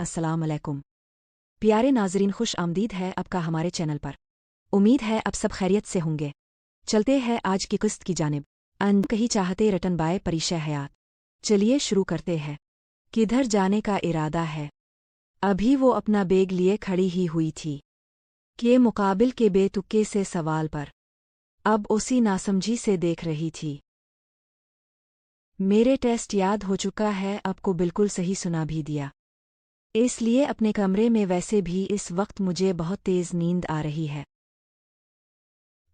अस्सलाम अलैकुम। प्यारे नाजरीन, खुश आमदीद है आपका हमारे चैनल पर। उम्मीद है अब सब खैरियत से होंगे। चलते हैं आज की किस्त की जानिब। कहीं चाहते रटन बाय परिशय हयात। चलिए शुरू करते हैं। किधर जाने का इरादा है? अभी वो अपना बैग लिए खड़ी ही हुई थी कि मुकाबिल के बेतुके से सवाल पर अब उसी नासमझी से देख रही थी। मेरे टेस्ट याद हो चुका है, आपको बिल्कुल सही सुना भी दिया। इसलिए अपने कमरे में वैसे भी इस वक्त मुझे बहुत तेज नींद आ रही है।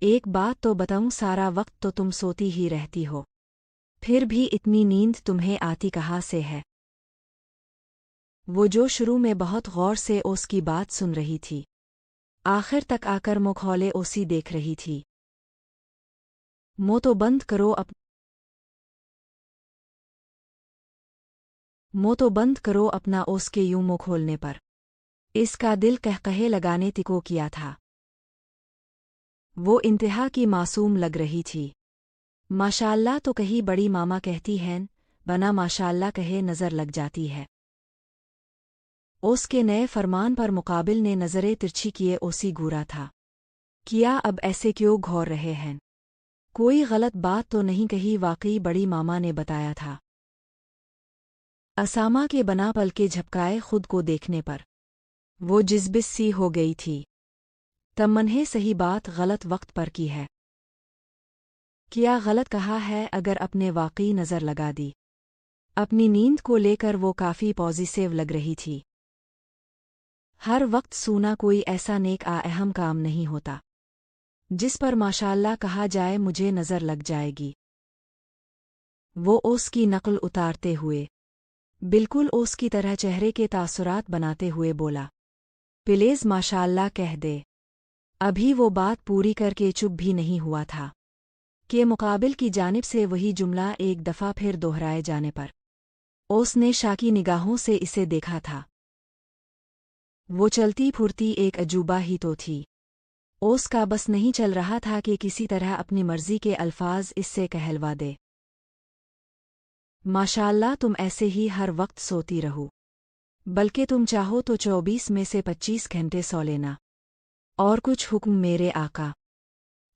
एक बात तो बताऊं, सारा वक्त तो तुम सोती ही रहती हो, फिर भी इतनी नींद तुम्हें आती कहाँ से है? वो जो शुरू में बहुत गौर से उसकी बात सुन रही थी, आखिर तक आकर मुँह खोले उसी देख रही थी। मुँह तो बंद करो अपना उसके यूं मुँह खोलने पर इसका दिल कहकहे लगाने तिको किया था। वो इंतहा की मासूम लग रही थी। माशाअल्लाह तो कही बड़ी मामा कहती हैं, बना माशाअल्लाह कहे नज़र लग जाती है। उसके नए फरमान पर मुकाबिल ने नज़रें तिरछी किए ओसी घूरा था। किया अब ऐसे क्यों घौर रहे हैं? कोई गलत बात तो नहीं कही? वाकई बड़ी मामा ने बताया था। असामा के बना पल के झपकाए खुद को देखने पर वो जिज़बिज़ सी हो गई थी। तमन्हे सही बात गलत वक्त पर की है। क्या गलत कहा है? अगर अपने वाकई नज़र लगा दी। अपनी नींद को लेकर वो काफ़ी पॉजिटिव लग रही थी। हर वक्त सूना कोई ऐसा नेक अहम काम नहीं होता जिस पर माशाअल्लाह कहा जाए मुझे नज़र लग जाएगी। वो उसकी नकल उतारते हुए बिल्कुल उसकी तरह चेहरे के तासुरात बनाते हुए बोला, प्लीज़ माशाअल्लाह कह दे। अभी वो बात पूरी करके चुप भी नहीं हुआ था कि मुकाबिल की जानिब से वही जुमला एक दफ़ा फिर दोहराए जाने पर उसने शाकी निगाहों से इसे देखा था। वो चलती फुरती एक अजूबा ही तो थी। उसका बस नहीं चल रहा था कि किसी तरह अपनी मर्जी के अल्फाज इससे कहलवा दे, माशाअल्लाह तुम ऐसे ही हर वक्त सोती रहो, बल्कि तुम चाहो तो 24 में से 25 घंटे सो लेना। और कुछ हुक्म मेरे आका।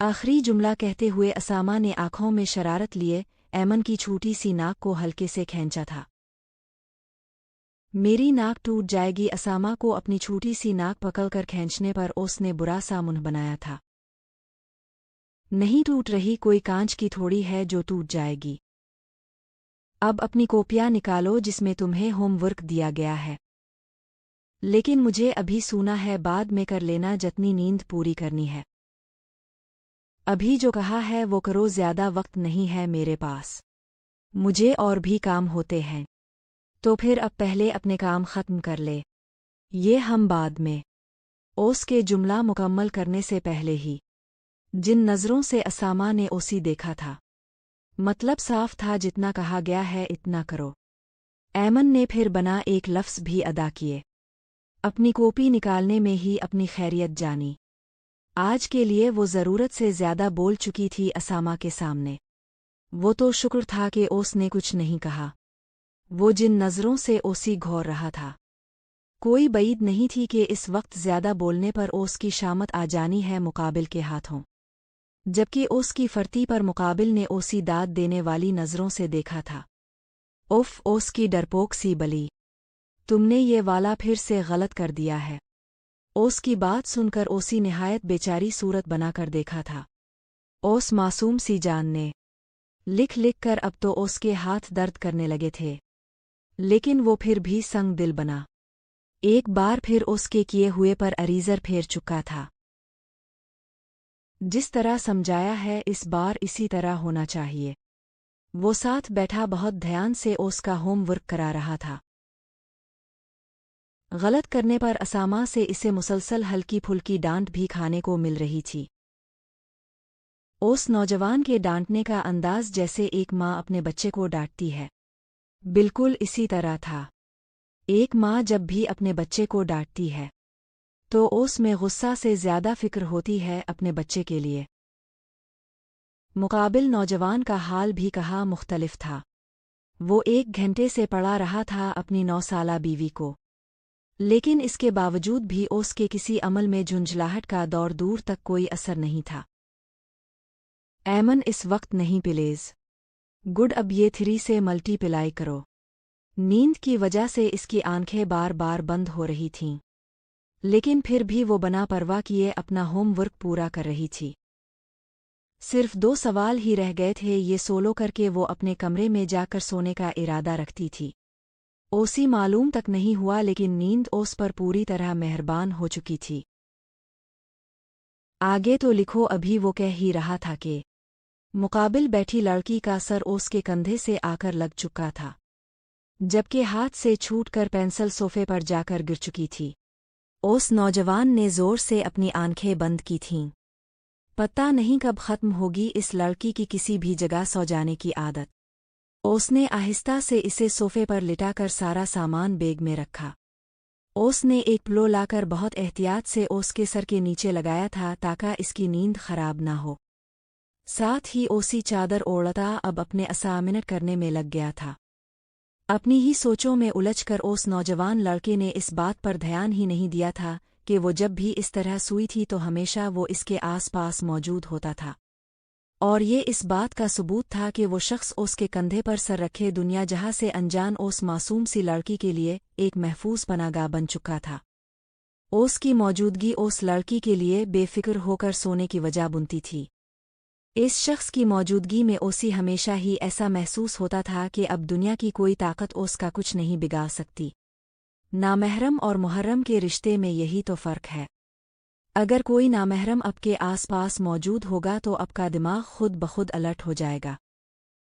आखिरी जुमला कहते हुए असामा ने आँखों में शरारत लिए ऐमन की छोटी सी नाक को हल्के से खींचा था। मेरी नाक टूट जाएगी। असामा को अपनी छोटी सी नाक पकड़कर खींचने पर उसने बुरा सा मुंह बनाया था। नहीं टूट रही, कोई कांच की थोड़ी है जो टूट जाएगी। अब अपनी कॉपियाँ निकालो जिसमें तुम्हें होमवर्क दिया गया है। लेकिन मुझे अभी सोना है, बाद में कर लेना जितनी नींद पूरी करनी है। अभी जो कहा है वो करो, ज़्यादा वक्त नहीं है मेरे पास, मुझे और भी काम होते हैं। तो फिर अब पहले अपने काम ख़त्म कर ले, ये हम बाद में। उसके जुमला मुकम्मल करने से पहले ही जिन नज़रों से असामा ने उसी देखा था, मतलब साफ था, जितना कहा गया है इतना करो। ऐमन ने फिर बना एक लफ्ज़ भी अदा किए। अपनी कॉपी निकालने में ही अपनी खैरियत जानी। आज के लिए वो ज़रूरत से ज़्यादा बोल चुकी थी असामा के सामने। वो तो शुक्र था कि उसने कुछ नहीं कहा। वो जिन नज़रों से ओसी घौर रहा था, कोई बईद नहीं थी कि इस वक्त ज़्यादा बोलने पर उसकी शामत आ जानी है मुकाबिल के हाथों। जबकि उसकी फरती पर मुकाबिल ने ओसी दाद देने वाली नज़रों से देखा था। उफ़, उसकी डरपोक सी बली, तुमने ये वाला फिर से गलत कर दिया है। उसकी बात सुनकर ओसी निहायत बेचारी सूरत बनाकर देखा था। उस मासूम सी जान ने लिख लिख कर अब तो उसके हाथ दर्द करने लगे थे, लेकिन वो फिर भी संग दिल बना। एक बार फिर उसके किए हुए पर अरीज़र फेर चुका था। जिस तरह समझाया है इस बार इसी तरह होना चाहिए। वो साथ बैठा बहुत ध्यान से उसका होमवर्क करा रहा था। गलत करने पर असामा से इसे मुसलसल हल्की फुल्की डांट भी खाने को मिल रही थी। उस नौजवान के डांटने का अंदाज जैसे एक माँ अपने बच्चे को डांटती है, बिल्कुल इसी तरह था। एक माँ जब भी अपने बच्चे को डांटती है तो उसमें गुस्सा से ज़्यादा फिक्र होती है अपने बच्चे के लिए। मुकाबिल नौजवान का हाल भी कहाँ मुख्तलिफ था। वो 1 घंटे से पड़ा रहा था अपनी 9 साला बीवी को। लेकिन इसके बावजूद भी ओस के किसी अमल में झुंझलाहट का दौर दूर तक कोई असर नहीं था। ऐमन इस वक्त नहीं प्लीज। गुड, अब ये 3 से मल्टीप्लाई करो। नींद की वजह से इसकी आंखें बार बार बंद हो रही थीं, लेकिन फिर भी वो बना परवाह किए अपना होमवर्क पूरा कर रही थी। सिर्फ 2 सवाल ही रह गए थे, ये सोलो करके वो अपने कमरे में जाकर सोने का इरादा रखती थी। ओसी मालूम तक नहीं हुआ, लेकिन नींद ओस पर पूरी तरह मेहरबान हो चुकी थी। आगे तो लिखो। अभी वो कह ही रहा था कि मुकाबिल बैठी लड़की का सर ओस के कंधे से आकर लग चुका था, जबकि हाथ से छूटकर पेंसिल सोफे पर जाकर गिर चुकी थी। ओस नौजवान ने जोर से अपनी आंखें बंद की थीं। पता नहीं कब खत्म होगी इस लड़की की किसी भी जगह सो जाने की आदत। ओस ने आहिस्ता से इसे सोफे पर लिटाकर सारा सामान बैग में रखा। ओस ने एक पिलो लाकर बहुत एहतियात से ओस के सर के नीचे लगाया था ताकि इसकी नींद खराब ना हो। साथ ही ओसी चादर ओढ़ता अब अपने असाइनमेंट करने में लग गया था। अपनी ही सोचों में उलझकर ओस नौजवान लड़के ने इस बात पर ध्यान ही नहीं दिया था कि वो जब भी इस तरह सूई थी तो हमेशा वो इसके आसपास मौजूद होता था, और ये इस बात का सबूत था कि वो शख्स ओस के कंधे पर सर रखे दुनिया जहां से अनजान ओस मासूम सी लड़की के लिए एक महफूज पनागाह बन चुका था। ओस की मौजूदगी ओस लड़की के लिए बेफिक्र होकर सोने की वजह बुनती थी। इस शख्स की मौजूदगी में ओसी हमेशा ही ऐसा महसूस होता था कि अब दुनिया की कोई ताकत ओस का कुछ नहीं बिगाड़ सकती। नामहरम और मुहर्रम के रिश्ते में यही तो फ़र्क है। अगर कोई नामहरम आपके आसपास मौजूद होगा तो आपका दिमाग खुद बखुद अलर्ट हो जाएगा।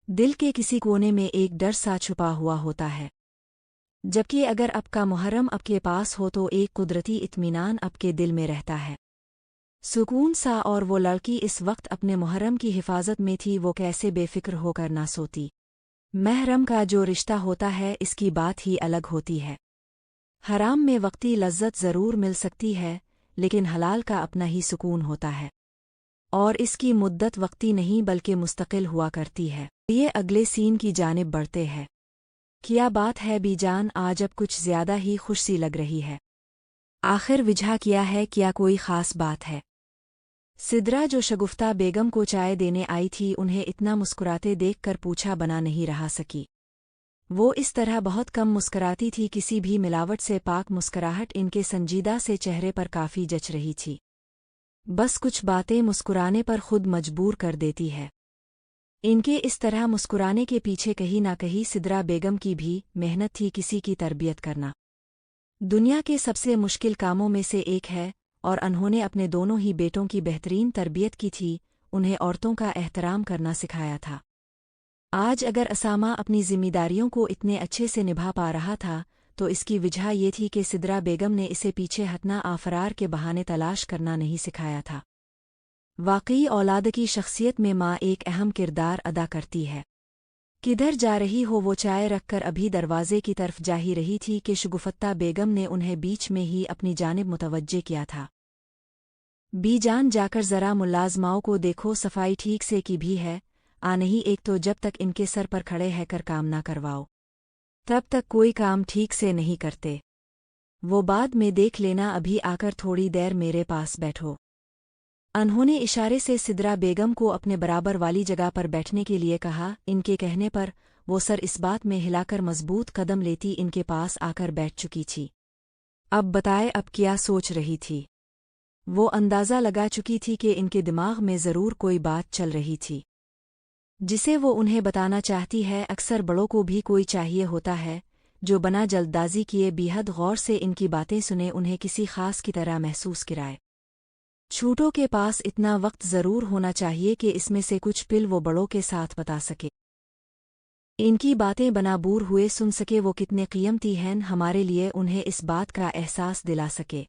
दिल के किसी कोने में एक डर सा छुपा हुआ होता है, जबकि अगर आपका मुहर्रम आपके पास हो तो एक कुदरती इत्मीनान आपके दिल में रहता है, सुकून सा। और वो लड़की इस वक्त अपने मुहर्रम की हिफाजत में थी। वो कैसे बेफिक्र होकर ना सोती। महरम का जो रिश्ता होता है इसकी बात ही अलग होती है। हराम में वक्ती लज्जत ज़रूर मिल सकती है, लेकिन हलाल का अपना ही सुकून होता है, और इसकी मुद्दत वक्ती नहीं बल्कि मुस्तकिल हुआ करती है। ये अगले सीन की जानिब बढ़ते हैं। क्या बात है बीजान, आज अब कुछ ज़्यादा ही खुश सी लग रही है। आखिर वजह क्या है? क्या कोई ख़ास बात है? सिद्रा जो शगुफ्ता बेगम को चाय देने आई थी, उन्हें इतना मुस्कुराते देखकर पूछा बना नहीं रहा सकी। वो इस तरह बहुत कम मुस्कुराती थी, किसी भी मिलावट से पाक मुस्कुराहट इनके संजीदा से चेहरे पर काफ़ी जच रही थी। बस कुछ बातें मुस्कुराने पर खुद मजबूर कर देती है। इनके इस तरह मुस्कुराने के पीछे कहीं ना कहीं सिद्रा बेगम की भी मेहनत थी। किसी की तरबियत करना दुनिया के सबसे मुश्किल कामों में से एक है, और उन्होंने अपने दोनों ही बेटों की बेहतरीन तरबियत की थी, उन्हें औरतों का एहतराम करना सिखाया था। आज अगर असामा अपनी जिम्मेदारियों को इतने अच्छे से निभा पा रहा था तो इसकी वजह ये थी कि सिद्रा बेगम ने इसे पीछे हटना आफरार के बहाने तलाश करना नहीं सिखाया था। वाकई औलाद की शख्सियत में माँ एक अहम किरदार अदा करती है। किधर जा रही हो? वो चाय रखकर अभी दरवाजे की तरफ जा ही रही थी कि शगुफ्ता बेगम ने उन्हें बीच में ही अपनी जानिब मुतवज्जे किया था। बीजान, जाकर ज़रा मुलाजमाओं को देखो, सफाई ठीक से की भी है आ नहीं? एक तो जब तक इनके सर पर खड़े है कर काम ना करवाओ तब तक कोई काम ठीक से नहीं करते। वो बाद में देख लेना, अभी आकर थोड़ी देर मेरे पास बैठो। उन्होंने इशारे से सिद्रा बेगम को अपने बराबर वाली जगह पर बैठने के लिए कहा। इनके कहने पर वो सर इस बात में हिलाकर मजबूत कदम लेती इनके पास आकर बैठ चुकी थी। अब बताए, अब क्या सोच रही थी? वो अंदाज़ा लगा चुकी थी कि इनके दिमाग में ज़रूर कोई बात चल रही थी जिसे वो उन्हें बताना चाहती है। अक्सर बड़ों को भी कोई चाहिए होता है जो बना जल्दबाजी किए बेहद गौर से इनकी बातें सुने, उन्हें किसी खास की तरह महसूस कराए। छोटों के पास इतना वक्त ज़रूर होना चाहिए कि इसमें से कुछ पिल वो बड़ों के साथ बता सके, इनकी बातें बनाबूर हुए सुन सके, वो कितने कीमती हैं हमारे लिए, उन्हें इस बात का एहसास दिला सके।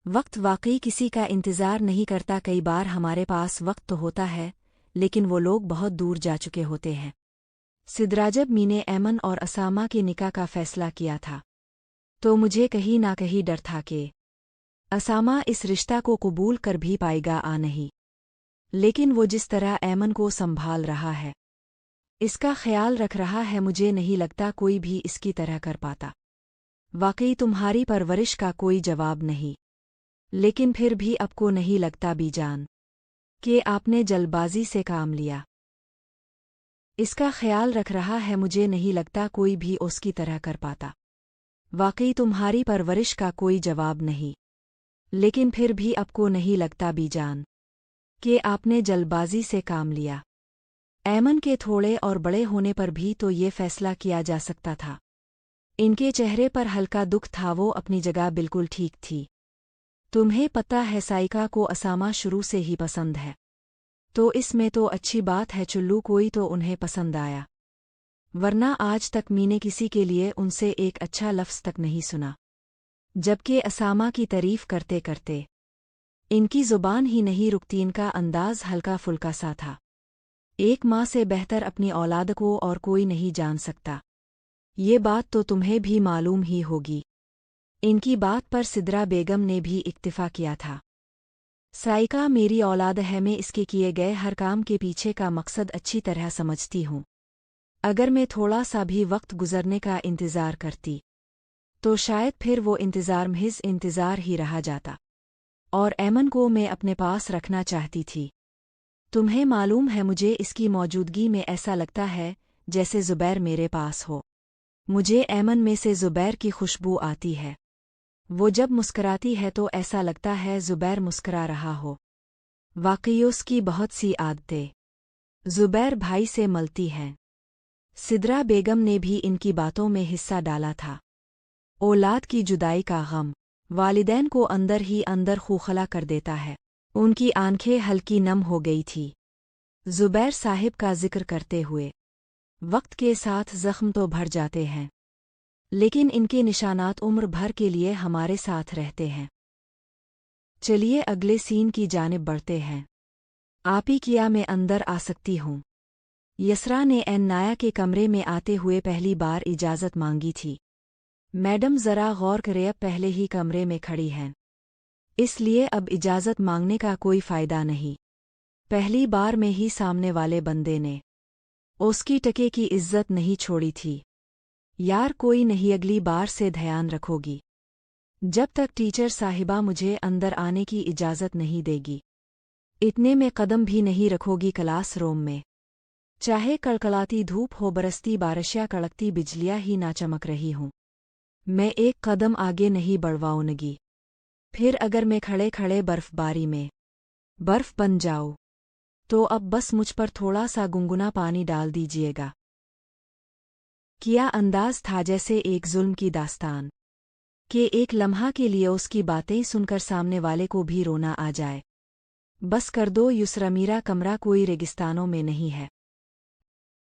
वक्त वाकई किसी का इंतज़ार नहीं करता। कई बार हमारे पास वक्त तो होता है, लेकिन वो लोग बहुत दूर जा चुके होते हैं। सिद्राजब मीने ऐमन और असामा के निकाह का फैसला किया था तो मुझे कहीं ना कहीं डर था कि असामा इस रिश्ता को कबूल कर भी पाएगा आ नहीं, लेकिन वो जिस तरह ऐमन को संभाल रहा है, इसका ख्याल रख रहा है, मुझे नहीं लगता कोई भी इसकी तरह कर पाता। वाकई तुम्हारी परवरिश का कोई जवाब नहीं, लेकिन फिर भी आपको नहीं लगता बीजान कि आपने जल्दबाजी से काम लिया। इसका ख्याल रख रहा है, मुझे नहीं लगता कोई भी उसकी तरह कर पाता। वाकई तुम्हारी परवरिश का कोई जवाब नहीं, लेकिन फिर भी आपको नहीं लगता बीजान कि आपने जल्दबाजी से काम लिया। ऐमन के थोड़े और बड़े होने पर भी तो ये फैसला किया जा सकता था। इनके चेहरे पर हल्का दुख था, वो अपनी जगह बिल्कुल ठीक थी। तुम्हें पता है साइका को असामा शुरू से ही पसंद है, तो इसमें तो अच्छी बात है चुल्लू, कोई तो उन्हें पसंद आया, वरना आज तक मीने किसी के लिए उनसे एक अच्छा लफ्ज़ तक नहीं सुना। जबकि असामा की तारीफ करते करते इनकी ज़ुबान ही नहीं रुकती, इनका अंदाज़ हल्का फुल्का सा था। एक माँ से बेहतर अपनी औलाद को और कोई नहीं जान सकता, ये बात तो तुम्हें भी मालूम ही होगी। इनकी बात पर सिद्रा बेगम ने भी इक्तिफा किया था। साइका मेरी औलाद है, मैं इसके किए गए हर काम के पीछे का मकसद अच्छी तरह समझती हूँ। अगर मैं थोड़ा सा भी वक्त गुजरने का इंतज़ार करती तो शायद फिर वो इंतज़ार महज इंतज़ार ही रहा जाता, और ऐमन को मैं अपने पास रखना चाहती थी। तुम्हें मालूम है, मुझे इसकी मौजूदगी में ऐसा लगता है जैसे ज़ुबैर मेरे पास हो। मुझे ऐमन में से ज़ुबैर की खुशबू आती है। वो जब मुस्कराती है तो ऐसा लगता है ज़ुबैर मुस्करा रहा हो। वाकई उसकी बहुत सी आदतें ज़ुबैर भाई से मलती हैं। सिद्रा बेगम ने भी इनकी बातों में हिस्सा डाला था। औलाद की जुदाई का गम वालिदैन को अंदर ही अंदर खूखला कर देता है। उनकी आंखें हल्की नम हो गई थी ज़ुबैर साहिब का जिक्र करते हुए। वक्त के साथ ज़ख्म तो भर जाते हैं, लेकिन इनके निशानात उम्र भर के लिए हमारे साथ रहते हैं। चलिए अगले सीन की जानिब बढ़ते हैं। आप ही किया मैं अंदर आ सकती हूँ? यसरा ने एन्नाया के कमरे में आते हुए पहली बार इजाज़त मांगी थी। मैडम ज़रा गौर करें, अब पहले ही कमरे में खड़ी हैं, इसलिए अब इजाज़त मांगने का कोई फ़ायदा नहीं। पहली बार में ही सामने वाले बंदे ने उसकी टके की इज्जत नहीं छोड़ी थी। यार कोई नहीं, अगली बार से ध्यान रखोगी। जब तक टीचर साहिबा मुझे अंदर आने की इजाज़त नहीं देगी, इतने में कदम भी नहीं रखोगी क्लास रूम में। चाहे कड़कड़ाती धूप हो, बरसती बारिश या कड़कती बिजलियाँ ही ना चमक रही हूँ, मैं एक कदम आगे नहीं बढ़वाऊंगी। फिर अगर मैं खड़े खड़े बर्फ़बारी में बर्फ़ बन जाऊँ तो अब बस मुझ पर थोड़ा सा गुनगुना पानी डाल दीजिएगा। किया अंदाज था जैसे एक जुल्म की दास्तान कि एक लम्हा के लिए उसकी बातें सुनकर सामने वाले को भी रोना आ जाए। बस कर दो युसरा, मेरा कमरा कोई रेगिस्तानों में नहीं है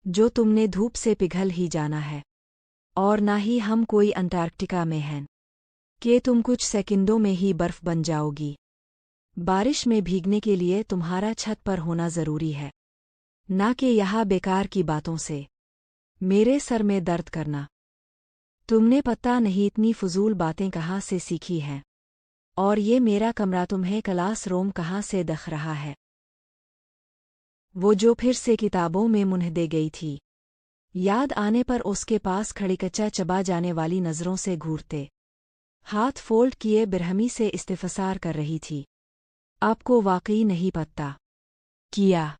जो तुमने धूप से पिघल ही जाना है, और ना ही हम कोई अंटार्कटिका में हैं कि तुम कुछ सेकंडों में ही बर्फ बन जाओगी। बारिश में भीगने के लिए तुम्हारा छत पर होना ज़रूरी है, ना कि यहाँ बेकार की बातों से मेरे सर में दर्द करना। तुमने पता नहीं इतनी फजूल बातें कहाँ से सीखी हैं, और ये मेरा कमरा तुम्हें क्लास रूम कहाँ से दिख रहा है? वो जो फिर से किताबों में मुँह दे गई थी, याद आने पर उसके पास खड़ी कच्चा चबा जाने वाली नज़रों से घूरते हाथ फोल्ड किए बिरहमी से इस्तिफसार कर रही थी। आपको वाकई नहीं पता? किया,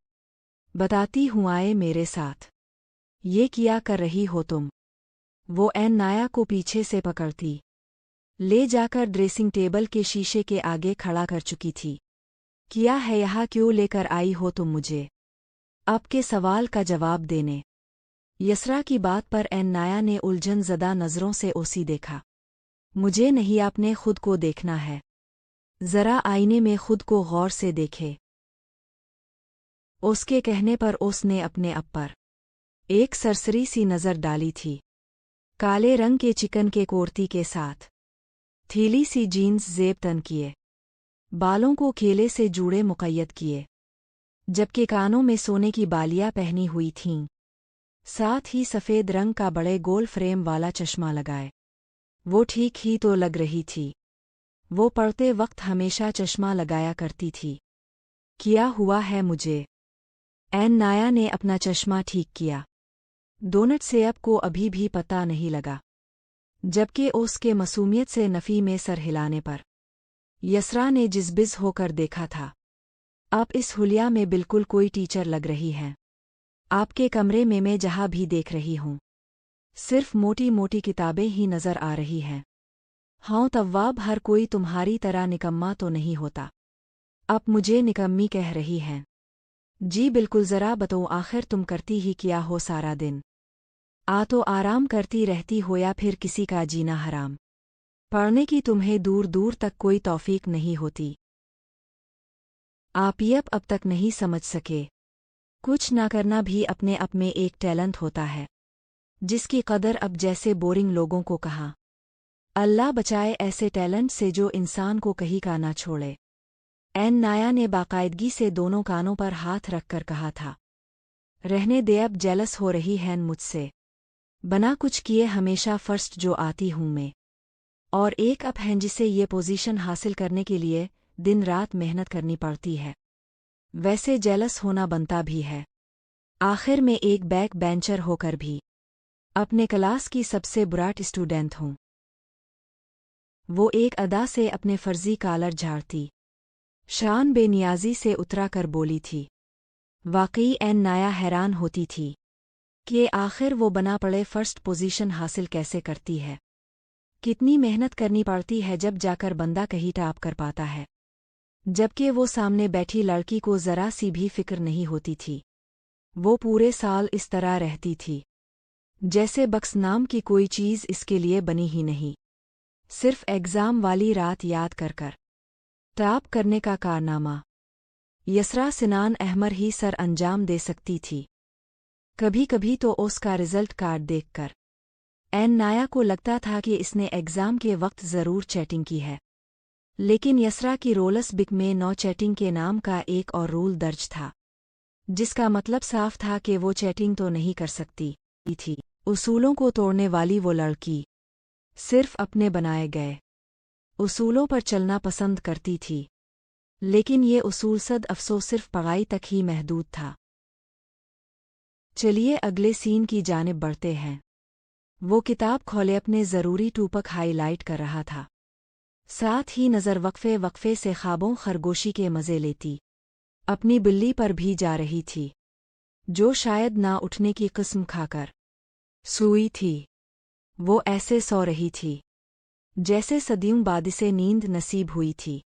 बताती हूँ, आए मेरे साथ। ये किया कर रही हो तुम? वो एन्नाया को पीछे से पकड़ती ले जाकर ड्रेसिंग टेबल के शीशे के आगे खड़ा कर चुकी थी। किया है, यहाँ क्यों लेकर आई हो तुम मुझे? आपके सवाल का जवाब देने। यसरा की बात पर एन्नाया ने उलझन ज़दा नज़रों से ओसी देखा। मुझे नहीं, आपने खुद को देखना है। ज़रा आईने में खुद को गौर से देखे। उसके कहने पर उसने अपने आप पर एक सरसरी सी नज़र डाली थी। काले रंग के चिकन के कुर्ती के साथ थीली सी जीन्स ज़ेब तन किए, बालों को केले से जूड़े मुक़य्यद किए, जबकि कानों में सोने की बालियाँ पहनी हुई थीं। साथ ही सफ़ेद रंग का बड़े गोल फ्रेम वाला चश्मा लगाए। वो ठीक ही तो लग रही थी। वो पढ़ते वक्त हमेशा चश्मा लगाया करती थी। किया हुआ है मुझे? एन्नाया ने अपना चश्मा ठीक किया। डोनट से अब को अभी भी पता नहीं लगा जबकि उसके मासूमियत से नफ़ी में सर हिलाने पर यसरा ने जिज़बिज़ होकर देखा था। आप इस हुलिया में बिल्कुल कोई टीचर लग रही हैं। आपके कमरे में मैं जहाँ भी देख रही हूँ सिर्फ मोटी मोटी किताबें ही नज़र आ रही हैं। हाँ तव्वाब, हर कोई तुम्हारी तरह निकम्मा तो नहीं होता। आप मुझे निकम्मी कह रही हैं? जी बिल्कुल, ज़रा बताओ आखिर तुम करती ही क्या हो सारा दिन? तो आराम करती रहती हो या फिर किसी का जीना हराम? पढ़ने की तुम्हें दूर दूर तक कोई तौफीक नहीं होती। आप ये अब तक नहीं समझ सके। कुछ ना करना भी अपने आप में एक टैलेंट होता है, जिसकी कदर अब जैसे बोरिंग लोगों को कहा। अल्लाह बचाए ऐसे टैलेंट से जो इंसान को कहीं का ना छोड़े। एन नाया ने बाकायदगी से दोनों कानों पर हाथ रखकर कहा था। रहने दे, अब जेलस हो रही हैं मुझसे। बना कुछ किए हमेशा फर्स्ट जो आती हूँ मैं, और एक अब हैं जिसे ये पोजीशन हासिल करने के लिए दिन रात मेहनत करनी पड़ती है। वैसे जेलस होना बनता भी है। आखिर में एक बैक बेंचर होकर भी अपने क्लास की सबसे ब्राइट स्टूडेंट हूँ। वो एक अदा से अपने फर्जी कालर झाड़ती शान बेनियाजी से उतरा कर बोली थी। वाकई एन नाया हैरान होती थी कि आखिर वो बना पड़े फर्स्ट पोजीशन हासिल कैसे करती है। कितनी मेहनत करनी पड़ती है जब जाकर बंदा कहीं टॉप कर पाता है, जबकि वो सामने बैठी लड़की को ज़रा सी भी फिक्र नहीं होती थी। वो पूरे साल इस तरह रहती थी जैसे बक्स नाम की कोई चीज़ इसके लिए बनी ही नहीं। सिर्फ एग्ज़ाम वाली रात याद कर टॉप करने का कारनामा यसरा सिनान अहमर ही सर अंजाम दे सकती थी। कभी कभी तो उसका रिजल्ट कार्ड देखकर एन नाया को लगता था कि इसने एग्ज़ाम के वक्त ज़रूर चैटिंग की है, लेकिन यसरा की रोल्स बिक में नो चैटिंग के नाम का एक और रूल दर्ज था, जिसका मतलब साफ था कि वो चैटिंग तो नहीं कर सकती थी। उसूलों को तोड़ने वाली वो लड़की सिर्फ अपने बनाए गए उसूलों पर चलना पसंद करती थी, लेकिन ये उसूल सद अफसोस सिर्फ पढ़ाई तक ही महदूद था। चलिए अगले सीन की जानिब बढ़ते हैं। वो किताब खोले अपने ज़रूरी टूपक हाईलाइट कर रहा था, साथ ही नज़र वक्फे वक्फे से ख्वाबों खरगोशी के मज़े लेती अपनी बिल्ली पर भी जा रही थी, जो शायद ना उठने की किस्म खाकर सोई थी। वो ऐसे सो रही थी जैसे सदियों बाद इसे नींद नसीब हुई थी।